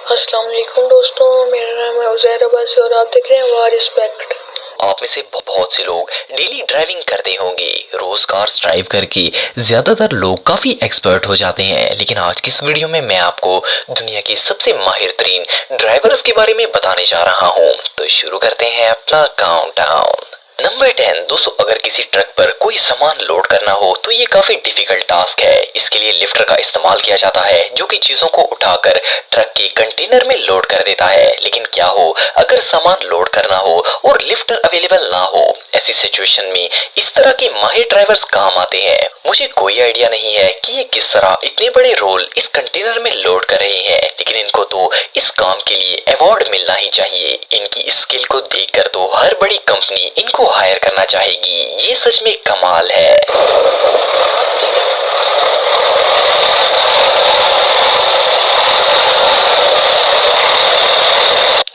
अस्सलाम वालेकुम दोस्तों, मेरा नाम है उज़ैर अब्बासी और आप देख रहे हैं वार रिस्पेक्ट। आप में से बहुत से लोग डेली ड्राइविंग करते होंगे। रोज कार्स ड्राइव करके ज्यादातर लोग काफी एक्सपर्ट हो जाते हैं, लेकिन आज की इस वीडियो में मैं आपको दुनिया के सबसे माहिर तरीन ड्राइवर्स के बारे में बताने जा रहा हूँ। तो शुरू करते हैं अपना काउंटडाउन। नंबर 10। दोस्तों, अगर किसी ट्रक पर कोई सामान लोड करना हो तो ये काफी डिफिकल्ट टास्क है। इसके लिए लिफ्टर का इस्तेमाल किया जाता है, जो कि चीजों को उठाकर ट्रक के कंटेनर में लोड कर देता है। लेकिन क्या हो अगर सामान लोड करना हो और लिफ्टर अवेलेबल ना हो? ऐसी सिचुएशन में इस तरह के माहिर ड्राइवर्स काम आते हैं। मुझे कोई आइडिया नहीं है कि ये किस तरह इतने बड़े रोल इस कंटेनर में लोड कर रहे हैं, लेकिन इनको तो इस काम के लिए अवार्ड मिलना ही चाहिए। इनकी स्किल को देखकर तो हर बड़ी कंपनी इनको हायर करना चाहेगी। ये सच में कमाल है।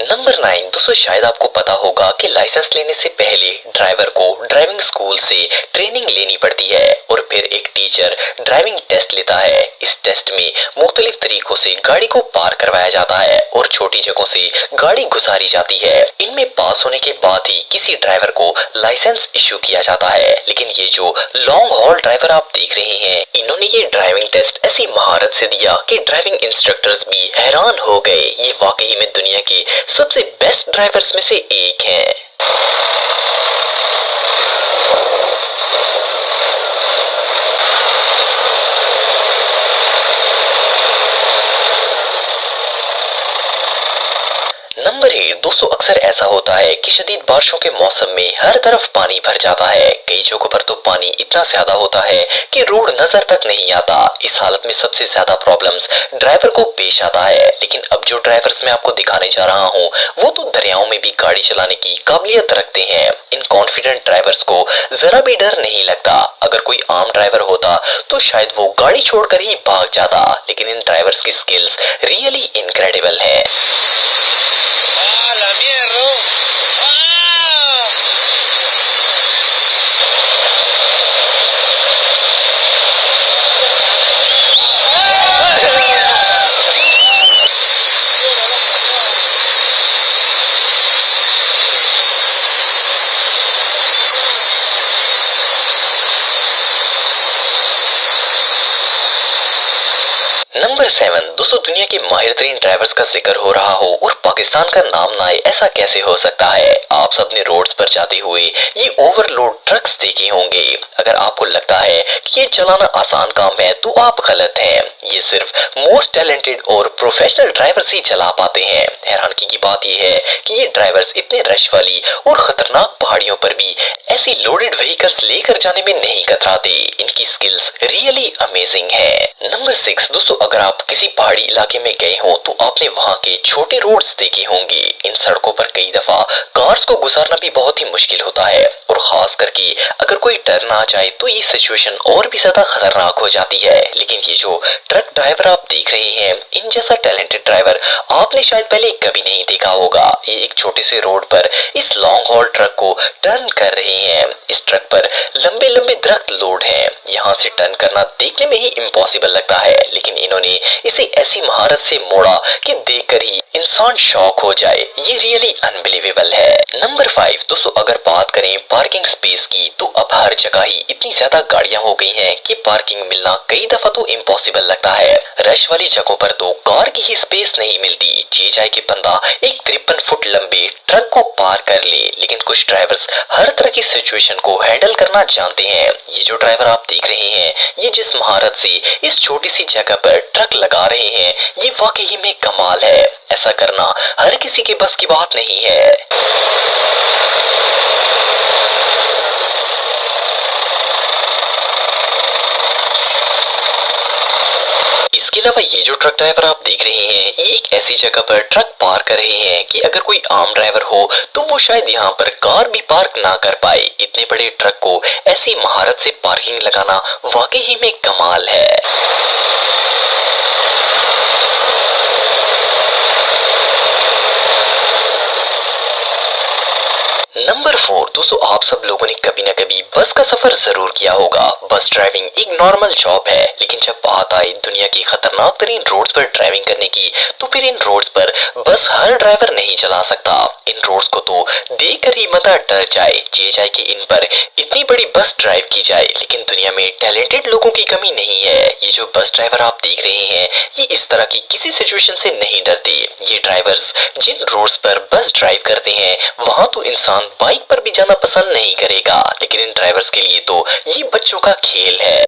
नंबर 9। दोस्तों, शायद आपको पता होगा कि लाइसेंस लेने से पहले ड्राइवर को ड्राइविंग स्कूल से ट्रेनिंग लेनी पड़ती है और फिर एक टीचर ड्राइविंग टेस्ट लेता है। इस टेस्ट में मुख्तलिफ तरीकों से गाड़ी को पार करवाया जाता है और छोटी जगहों से गाड़ी गुजारी जाती है। इनमें पास होने के बाद ही किसी ड्राइवर को लाइसेंस इशू किया जाता है। लेकिन ये जो लॉन्ग हॉल ड्राइवर आप देख रहे हैं, इन्होंने ये ड्राइविंग टेस्ट ऐसी महारत से दिया कि ड्राइविंग इंस्ट्रक्टर्स भी हैरान हो गए। ये वाकई में दुनिया के सबसे बेस्ट ड्राइवर्स में से एक हैं। नंबर 8। दोस्तों, अक्सर ऐसा होता है कि शदीद बारिशों के मौसम में हर तरफ पानी भर जाता है। कई जगहों पर तो पानी इतना ज्यादा होता है कि रोड नजर तक नहीं आता। इस हालत में सबसे ज्यादा प्रॉब्लम्स ड्राइवर को पेश आता है। लेकिन अब जो ड्राइवर्स मैं आपको दिखाने जा रहा हूँ, वो तो दरियाओं में भी गाड़ी चलाने की काबिलियत रखते हैं। इन कॉन्फिडेंट ड्राइवर्स को जरा भी डर नहीं लगता। अगर कोई आम ड्राइवर होता तो शायद वो गाड़ी छोड़कर ही भाग जाता, लेकिन इन ड्राइवर्स की स्किल्स रियली इनक्रेडिबल है। नंबर 7। दोस्तों, दुनिया के माहिर तरीन ड्राइवर्स का जिक्र हो रहा हो और पाकिस्तान का नाम ना आए, ऐसा कैसे हो सकता है? आप सबने रोड्स पर जाते हुए ये ओवरलोड ट्रक्स देखे होंगे। अगर आपको लगता है कि ये चलाना आसान काम है तो आप गलत हैं। ये सिर्फ मोस्ट टैलेंटेड और प्रोफेशनल ड्राइवर्स ही चला पाते हैं। हैरानगी की बात यह है कि ये ड्राइवर्स इतने रश वाली और खतरनाक पहाड़ियों पर भी ऐसी लोडेड व्हीकल्स लेकर जाने में नहीं कतराते। इनकी स्किल्स रियली अमेजिंग है। नंबर 6। दोस्तों, अगर आप किसी पहाड़ी इलाके में गए हो तो आपने वहाँ के छोटे रोड्स देखे होंगे। इन सड़कों पर कई दफा कार्स को गुजारना भी बहुत ही मुश्किल होता है और खास करके अगर कोई टर्न आ जाए तो ये सिचुएशन और भी ज्यादा खतरनाक हो जाती है। लेकिन ये जो ट्रक ड्राइवर आप देख रहे हैं, इन जैसा टैलेंटेड ड्राइवर आपने शायद पहले कभी नहीं देखा होगा। ये एक छोटे से रोड पर इस लॉन्ग हॉल ट्रक को टर्न कर रहे हैं। इस ट्रक पर लंबे लंबे दरख्त लोड हैं। यहाँ से टर्न करना देखने में ही इम्पॉसिबल लगता है, लेकिन इन्होंने इसे ऐसी महारत से मोड़ा कि देखकर ही इंसान शॉक हो जाए। ये रियली अनबिलीवेबल है। नंबर 5। दोस्तों, अगर बात करें पार्किंग स्पेस की तो अब हर जगह ही इतनी ज्यादा गाड़ियां हो गई हैं कि पार्किंग मिलना कई दफा तो इम्पॉसिबल लगता है। रश वाली जगहों पर तो कार की ही स्पेस नहीं मिलती। जी जाए कि बंदा एक 53 फुट लंबे ट्रक को पार कर ले। लेकिन कुछ ड्राइवर्स हर तरह की सिचुएशन को हैंडल करना जानते हैं। ये जो ड्राइवर आप देख रहे हैं, ये जिस महारत से इस छोटी सी जगह पर ट्रक लगा रहे हैं, ये वाकई में कमाल है। ऐसा करना हर किसी के बस की बात नहीं है। इसके अलावा ये जो ट्रक ड्राइवर आप देख रहे हैं, ये एक ऐसी जगह पर ट्रक पार कर रहे हैं कि अगर कोई आम ड्राइवर हो तो वो शायद यहाँ पर कार भी पार्क ना कर पाए। इतने बड़े ट्रक को ऐसी महारत से पार्किंग लगाना वाकई में कमाल है। नंबर 4। दोस्तों, आप आप सब लोगों ने कभी न कभी बस का सफर जरूर किया होगा। बस ड्राइविंग एक नॉर्मल जॉब है, लेकिन जब बात आए दुनिया की खतरनाक तरीन रोड्स पर ड्राइविंग करने की, तो फिर इन रोड्स पर बस हर ड्राइवर नहीं चला सकता। इन रोड्स को तो देखकर ही मता डर जाए, ये जाए कि इन पर इतनी बड़ी बस ड्राइव की जाए। लेकिन दुनिया में टैलेंटेड लोगों की कमी नहीं है। ये जो बस ड्राइवर आप देख रहे हैं, ये इस तरह की किसी सिचुएशन से नहीं डरते। ये ड्राइवर्स जिन रोड्स पर बस ड्राइव करते हैं, वहां तो इंसान बाइक पर भी जाना पसंद नहीं करेगा, लेकिन इन ड्राइवर्स के लिए तो ये बच्चों का खेल है।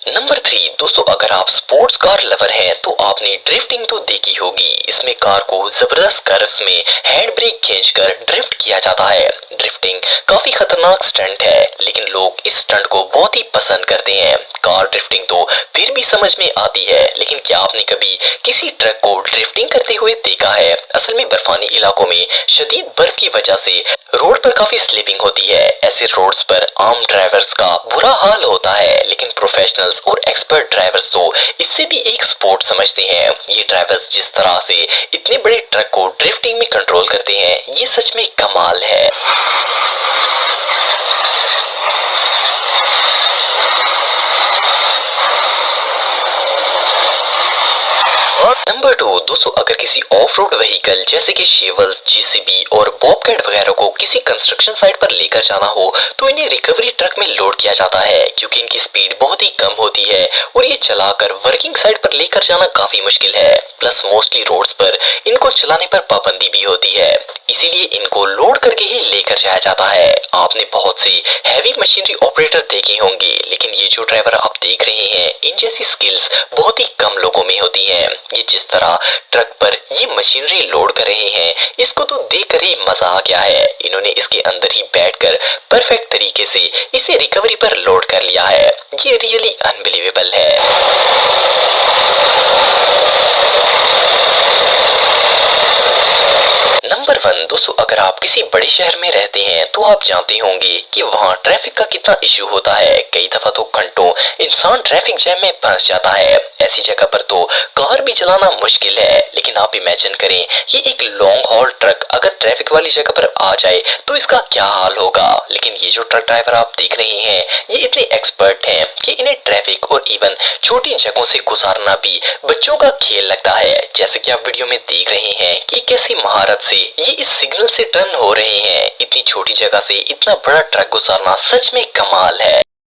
नंबर 3 दोस्तों, अगर आप स्पोर्ट्स कार लवर हैं तो आपने ड्रिफ्टिंग तो देखी होगी। इसमें कार को जबरदस्त कर्व्स में हैंड ब्रेक खींचकर ड्रिफ्ट किया जाता है। ड्रिफ्टिंग काफी खतरनाक स्टंट है, लेकिन लोग इस स्टंट को बहुत ही पसंद करते हैं। कार ड्रिफ्टिंग तो फिर भी समझ में आती है, लेकिन क्या आपने कभी किसी ट्रक को ड्रिफ्टिंग करते हुए देखा है? असल में बर्फानी इलाकों में शदीद बर्फ की वजह से रोड पर काफी स्लिपिंग होती है। ऐसे रोड्स पर आम ड्राइवर्स का बुरा हाल होता है, लेकिन प्रोफेशनल्स और एक्सपर्ट ड्राइवर्स तो इससे भी एक स्पोर्ट समझते हैं। ये ड्राइवर्स जिस तरह से इतने बड़े ट्रक को ड्रिफ्टिंग में कंट्रोल करते हैं, ये सच में कमाल है। नंबर 2 दोस्तों, अगर किसी ऑफ रोड व्हीकल जैसे कि शेवल्स, जेसीबी और बॉबकैट वगैरह को किसी कंस्ट्रक्शन साइट पर लेकर जाना हो, तो इन्हें रिकवरी ट्रक में लोड किया जाता है, क्योंकि इनकी स्पीड बहुत ही कम होती है और ये चलाकर वर्किंग साइट पर लेकर जाना काफी मुश्किल है। प्लस मोस्टली रोड्स पर इनको चलाने पर पाबंदी भी होती है, इसीलिए इनको लोड करके ही लेकर जाया जाता है। आपने बहुत से हैवी मशीनरी ऑपरेटर देखे होंगे, लेकिन ये जो ड्राइवर आप देख रहे हैं, इन जैसी स्किल्स बहुत ही कम लोगों में होती हैं। ये जिस तरह ट्रक पर ये मशीनरी लोड कर रहे हैं, इसको तो देखकर ही मजा आ गया है। इन्होंने इसके अंदर ही बैठकर परफेक्ट तरीके से इसे रिकवरी पर लोड कर लिया है। ये रियली अनबिलीवेबल है। नंबर 1 दोस्तों, अगर आप किसी बड़े शहर में रहते हैं तो आप जानते होंगे कि वहाँ ट्रैफिक का कितना इशू होता है। कई दफा तो घंटों इंसान ट्रैफिक जैम में फंस जाता है। ऐसी जगह पर तो कार भी चलाना मुश्किल है। लेकिन आप इमेजिन करें, ये एक लॉन्ग हॉल ट्रक अगर ट्रैफिक वाली जगह पर आ जाए तो इसका क्या हाल होगा। लेकिन ये जो ट्रक ड्राइवर आप देख रहे हैं, ये इतने एक्सपर्ट हैं कि इन्हें ट्रैफिक और इवन छोटी जगहों से गुजारना भी बच्चों का खेल लगता है। जैसे कि आप वीडियो में देख रहे हैं कि कैसी महारत से ये इस सिग्नल से टर्न हो रहे हैं। इतनी छोटी जगह से इतना बड़ा ट्रक गुजारना सच में कमाल है।